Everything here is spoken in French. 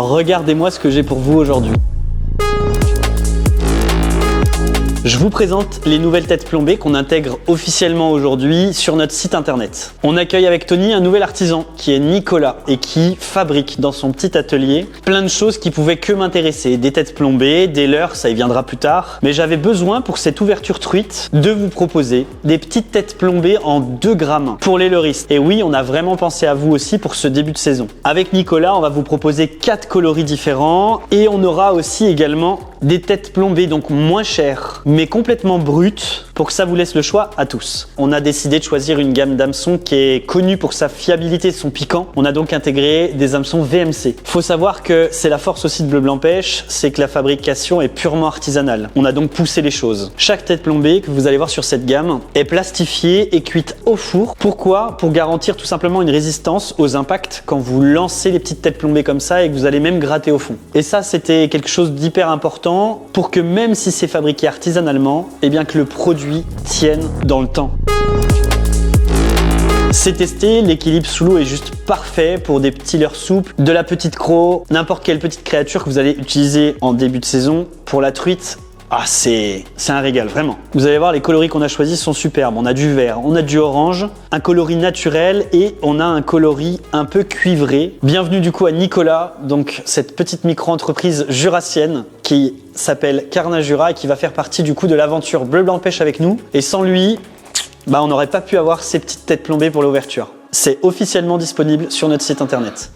regardez-moi ce que j'ai pour vous aujourd'hui. Je vous présente les nouvelles têtes plombées qu'on intègre officiellement aujourd'hui sur notre site internet. On accueille avec Tony un nouvel artisan qui est Nicolas et qui fabrique dans son petit atelier plein de choses qui pouvaient que m'intéresser. Des têtes plombées, des leurres, ça y viendra plus tard. Mais j'avais besoin pour cette ouverture truite de vous proposer des petites têtes plombées en 2 grammes pour les leuristes. Et oui, on a vraiment pensé à vous aussi pour ce début de saison. Avec Nicolas, on va vous proposer 4 coloris différents et on aura aussi également des têtes plombées donc moins chères mais complètement brutes pour que ça vous laisse le choix à tous. On a décidé de choisir une gamme d'hameçons qui est connue pour sa fiabilité et son piquant. On a donc intégré des hameçons VMC. Faut savoir que c'est la force aussi de Bleu Blanc Pêche, c'est que la fabrication est purement artisanale. On a donc poussé les choses. Chaque tête plombée que vous allez voir sur cette gamme est plastifiée et cuite au four. Pourquoi? Pour garantir tout simplement une résistance aux impacts quand vous lancez les petites têtes plombées comme ça et que vous allez même gratter au fond. Et ça, c'était quelque chose d'hyper important pour que même si c'est fabriqué artisanalement, eh bien que le produit tienne dans le temps. C'est testé, l'équilibre sous l'eau est juste parfait pour des petits leurres souples, de la petite craie, n'importe quelle petite créature que vous allez utiliser en début de saison. Pour la truite, c'est un régal, vraiment. Vous allez voir, les coloris qu'on a choisis sont superbes. On a du vert, on a du orange, un coloris naturel et on a un coloris un peu cuivré. Bienvenue du coup à Nicolas, donc cette petite micro-entreprise jurassienne qui s'appelle Carnajura et qui va faire partie du coup de l'aventure Bleu Blanc Pêche avec nous. Et sans lui, on n'aurait pas pu avoir ces petites têtes plombées pour l'ouverture. C'est officiellement disponible sur notre site internet.